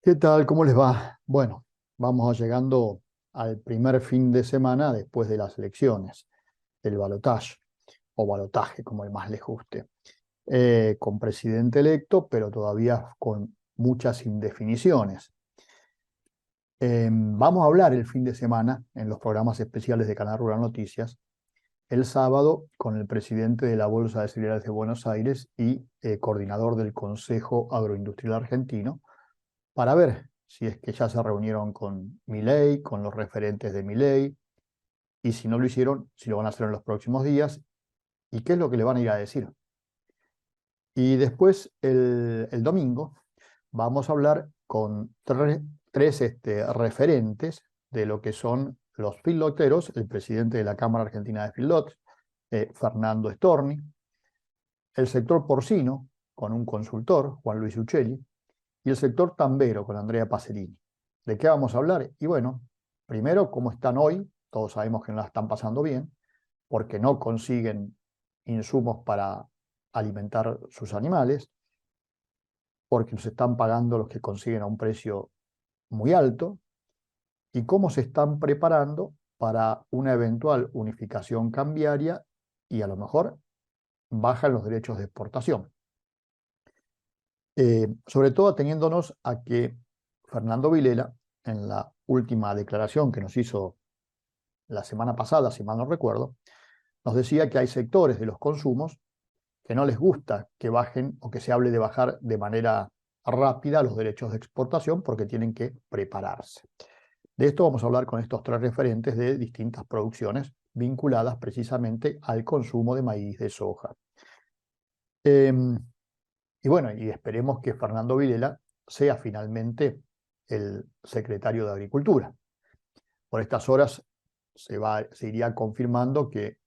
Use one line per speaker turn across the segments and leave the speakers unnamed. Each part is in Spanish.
¿Qué tal? ¿Cómo les va? Bueno, vamos llegando al primer fin de semana después de las elecciones, el balotaje o balotaje, como el más les guste, con presidente electo, pero todavía con muchas indefiniciones. Vamos a hablar el fin de semana en los programas especiales de Canal Rural Noticias, el sábado con el presidente de la Bolsa de Cereales de Buenos Aires y coordinador del Consejo Agroindustrial Argentino, para ver si es que ya se reunieron con Milei, con los referentes de Milei, y si no lo hicieron, si lo van a hacer en los próximos días, y qué es lo que le van a ir a decir. Y después, el domingo, vamos a hablar con tres referentes de lo que son los feedloteros, el presidente de la Cámara Argentina de Feedlots, Fernando Storni, el sector porcino, con un consultor, Juan Luis Uccelli, y el sector tambero con Andrea Pacerini. ¿De qué vamos a hablar? Y bueno, primero, ¿cómo están hoy? Todos sabemos que no la están pasando bien, porque no consiguen insumos para alimentar sus animales, porque los están pagando los que consiguen a un precio muy alto, y cómo se están preparando para una eventual unificación cambiaria y a lo mejor bajan los derechos de exportación. Sobre todo ateniéndonos a que Fernando Vilela, en la última declaración que nos hizo la semana pasada, si mal no recuerdo, nos decía que hay sectores de los consumos que no les gusta que bajen o que se hable de bajar de manera rápida los derechos de exportación porque tienen que prepararse. De esto vamos a hablar con estos tres referentes de distintas producciones vinculadas precisamente al consumo de maíz, de soja. Y bueno, y esperemos que Fernando Vilela sea finalmente el secretario de Agricultura. Por estas horas se iría confirmando que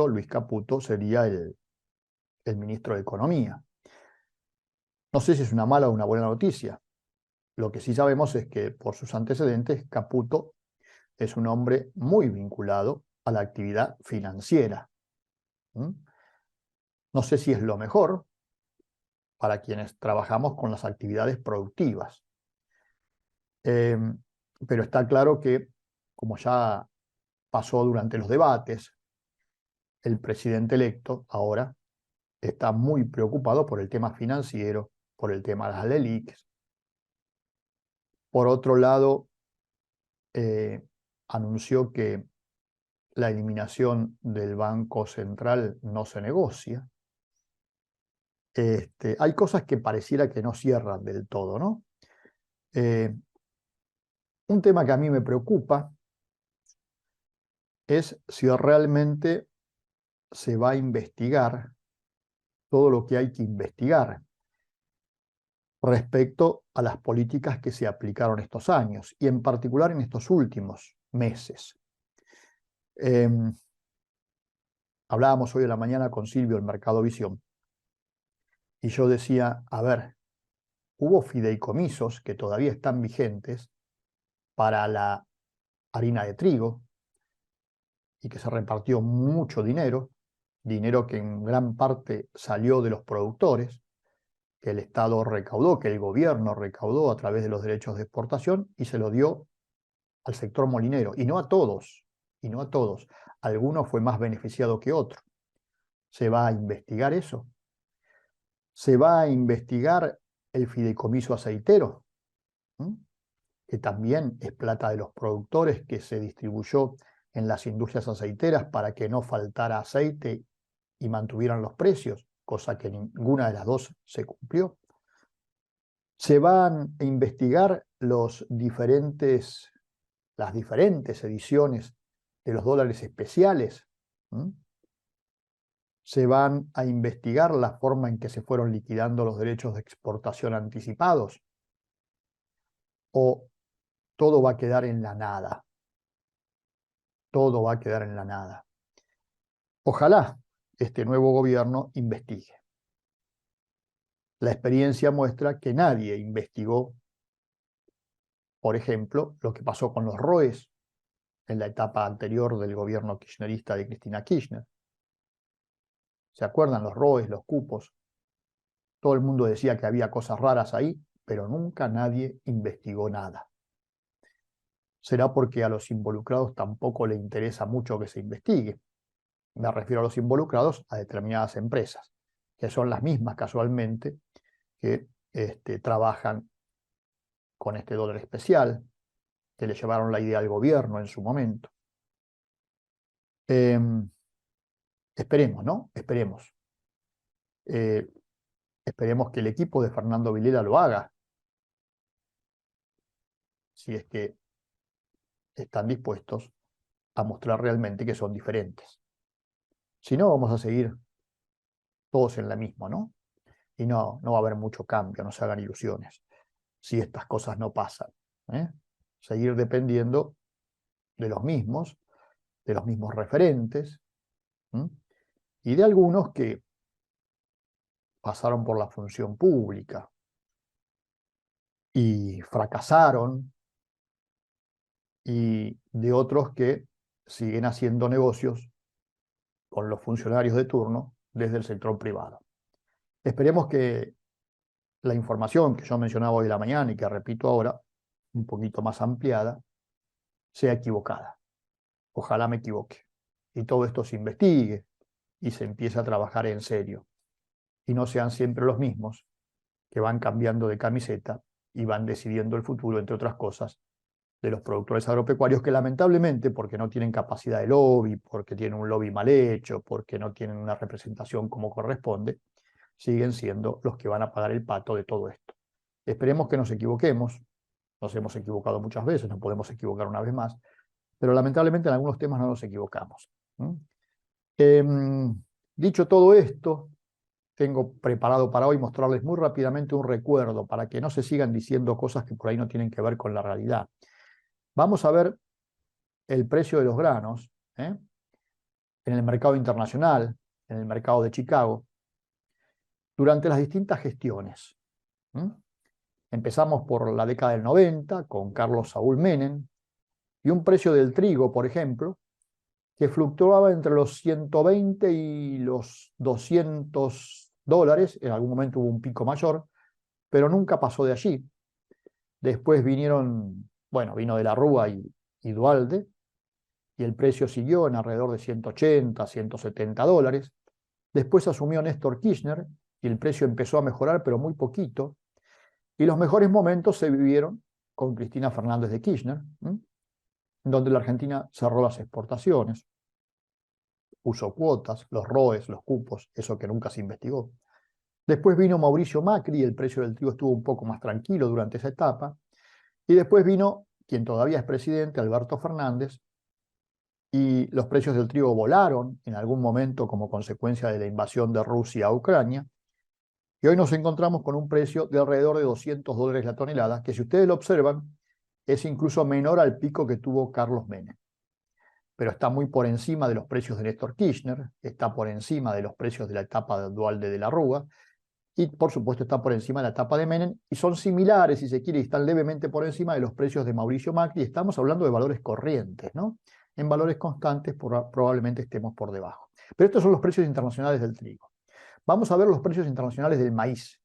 Luis Caputo, sería el ministro de Economía. No sé si es una mala o una buena noticia. Lo que sí sabemos es que por sus antecedentes, Caputo es un hombre muy vinculado a la actividad financiera. ¿Mm? No sé si es lo mejor para quienes trabajamos con las actividades productivas. Eh, pero está claro que, como ya pasó durante los debates, el presidente electo ahora está muy preocupado por el tema financiero, por el tema de las LELIQs. Por otro lado, eh, anunció que la eliminación del Banco Central no se negocia. Hay cosas que pareciera que no cierran del todo, ¿no? Eh, un tema que a mí me preocupa es si realmente se va a investigar todo lo que hay que investigar respecto a las políticas que se aplicaron estos años y en particular en estos últimos meses. Eh, Hablábamos hoy de la mañana con Silvio en Mercado Visión y yo decía, a ver, hubo fideicomisos que todavía están vigentes para la harina de trigo y que se repartió mucho dinero, dinero que en gran parte salió de los productores, que el Estado recaudó, que el gobierno recaudó a través de los derechos de exportación y se lo dio al sector molinero, y no a todos, y no a todos. Alguno fue más beneficiado que otro. ¿Se va a investigar eso? ¿Se va a investigar el fideicomiso aceitero? ¿Mm? Que también es plata de los productores que se distribuyó en las industrias aceiteras para que no faltara aceite y mantuvieran los precios, cosa que ninguna de las dos se cumplió. Se van a investigar las diferentes ediciones de los dólares especiales. ¿Mm? Se van a investigar la forma en que se fueron liquidando los derechos de exportación anticipados, o todo va a quedar en la nada. Todo va a quedar en la nada. Ojalá este nuevo gobierno investigue. La experiencia muestra que nadie investigó, por ejemplo, lo que pasó con los ROEs en la etapa anterior del gobierno kirchnerista de Cristina Kirchner. ¿Se acuerdan los ROEs, los cupos? Todo el mundo decía que había cosas raras ahí, pero nunca nadie investigó nada. Será porque a los involucrados tampoco les interesa mucho que se investigue. Me refiero a los involucrados a determinadas empresas, que son las mismas casualmente que trabajan con este dólar especial, que le llevaron la idea al gobierno en su momento. Esperemos, ¿no? Esperemos. Esperemos que el equipo de Fernando Vilela lo haga, si es que están dispuestos a mostrar realmente que son diferentes. Si no, vamos a seguir todos en la misma, ¿no? Y no va a haber mucho cambio, no se hagan ilusiones, si estas cosas no pasan, ¿eh? Seguir dependiendo de los mismos referentes, y de algunos que pasaron por la función pública y fracasaron, y de otros que siguen haciendo negocios con los funcionarios de turno desde el sector privado. Esperemos que la información que yo mencionaba hoy de la mañana y que repito ahora, un poquito más ampliada, sea equivocada. Ojalá me equivoque. Y todo esto se investigue y se empiece a trabajar en serio. Y no sean siempre los mismos que van cambiando de camiseta y van decidiendo el futuro, entre otras cosas, de los productores agropecuarios que lamentablemente, porque no tienen capacidad de lobby, porque tienen un lobby mal hecho, porque no tienen una representación como corresponde, siguen siendo los que van a pagar el pato de todo esto. Esperemos que nos equivoquemos. Nos hemos equivocado muchas veces, nos podemos equivocar una vez más, pero lamentablemente en algunos temas no nos equivocamos. Dicho todo esto, tengo preparado para hoy mostrarles muy rápidamente un recuerdo para que no se sigan diciendo cosas que por ahí no tienen que ver con la realidad. Vamos a ver el precio de los granos en el mercado internacional, en el mercado de Chicago, durante las distintas gestiones. Empezamos por la década del 90 con Carlos Saúl Menem, y un precio del trigo, por ejemplo, que fluctuaba entre los 120 y los $200, en algún momento hubo un pico mayor, pero nunca pasó de allí. Después vino de la Rúa y Duhalde, y el precio siguió en alrededor de 180, $170. Después asumió Néstor Kirchner, y el precio empezó a mejorar, pero muy poquito. Y los mejores momentos se vivieron con Cristina Fernández de Kirchner, donde la Argentina cerró las exportaciones, puso cuotas, los ROEs, los cupos, eso que nunca se investigó. Después vino Mauricio Macri, y el precio del trigo estuvo un poco más tranquilo durante esa etapa. Y después vino quien todavía es presidente, Alberto Fernández, y los precios del trigo volaron en algún momento como consecuencia de la invasión de Rusia a Ucrania. Y hoy nos encontramos con un precio de alrededor de $200 la tonelada, que si ustedes lo observan, es incluso menor al pico que tuvo Carlos Menem. Pero está muy por encima de los precios de Néstor Kirchner, está por encima de los precios de la etapa de Duhalde de la Rúa, y por supuesto está por encima de la etapa de Menem, y son similares, si se quiere, y están levemente por encima de los precios de Mauricio Macri. Estamos hablando de valores corrientes, ¿no? En valores constantes probablemente estemos por debajo. Pero estos son los precios internacionales del trigo. Vamos a ver los precios internacionales del maíz,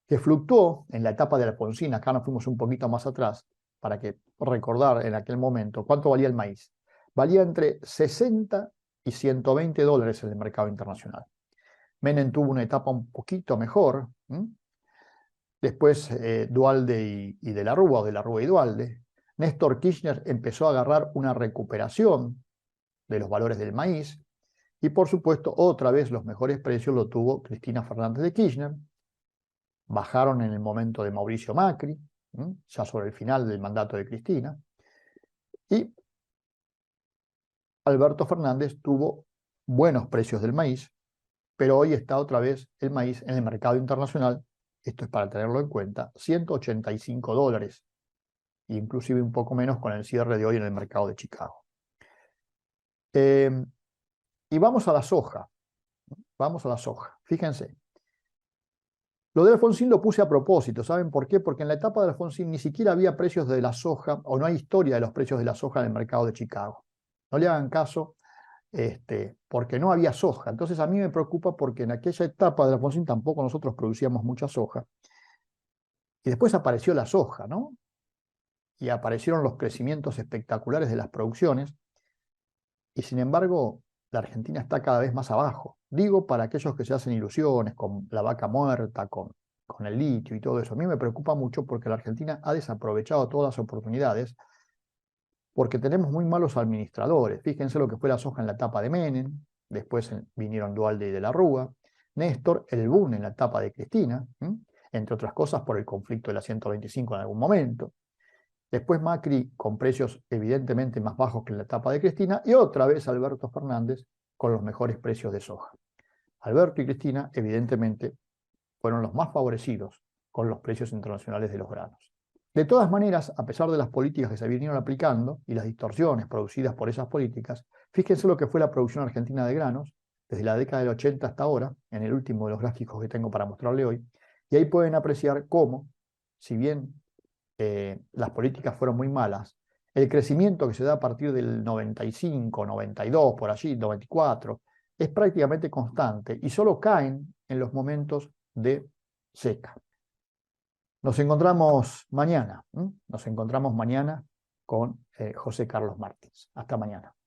que fluctuó en la etapa de Alfonsín. Acá nos fuimos un poquito más atrás, para que recordar en aquel momento cuánto valía el maíz. Valía entre 60 y $120 en el mercado internacional. Menem tuvo una etapa un poquito mejor. Después Duhalde y de la Rúa y Duhalde. Néstor Kirchner empezó a agarrar una recuperación de los valores del maíz. Y por supuesto, otra vez los mejores precios lo tuvo Cristina Fernández de Kirchner. Bajaron en el momento de Mauricio Macri, ya sobre el final del mandato de Cristina. Y Alberto Fernández tuvo buenos precios del maíz, pero hoy está otra vez el maíz en el mercado internacional, esto es para tenerlo en cuenta, $185, inclusive un poco menos con el cierre de hoy en el mercado de Chicago. Y vamos a la soja. Vamos a la soja. Fíjense. Lo de Alfonsín lo puse a propósito. ¿Saben por qué? Porque en la etapa de Alfonsín ni siquiera había precios de la soja, o no hay historia de los precios de la soja en el mercado de Chicago. No le hagan caso, porque no había soja. Entonces a mí me preocupa porque en aquella etapa de Alfonsín tampoco nosotros producíamos mucha soja. Y después apareció la soja, ¿no? Y aparecieron los crecimientos espectaculares de las producciones, y sin embargo, la Argentina está cada vez más abajo. Digo, para aquellos que se hacen ilusiones con la vaca muerta, con el litio y todo eso, a mí me preocupa mucho porque la Argentina ha desaprovechado todas las oportunidades porque tenemos muy malos administradores. Fíjense lo que fue la soja en la etapa de Menem, después vinieron Duhalde y de la Rúa, Néstor, el boom en la etapa de Cristina, entre otras cosas por el conflicto de la 125 en algún momento. Después Macri con precios evidentemente más bajos que en la etapa de Cristina, y otra vez Alberto Fernández con los mejores precios de soja. Alberto y Cristina evidentemente fueron los más favorecidos con los precios internacionales de los granos. De todas maneras, a pesar de las políticas que se vinieron aplicando y las distorsiones producidas por esas políticas, fíjense lo que fue la producción argentina de granos desde la década del 80 hasta ahora, en el último de los gráficos que tengo para mostrarle hoy, y ahí pueden apreciar cómo, si bien las políticas fueron muy malas, el crecimiento que se da a partir del 95, 92, por allí, 94, es prácticamente constante y solo caen en los momentos de seca. Nos encontramos mañana. Nos encontramos mañana con José Carlos Martins. Hasta mañana.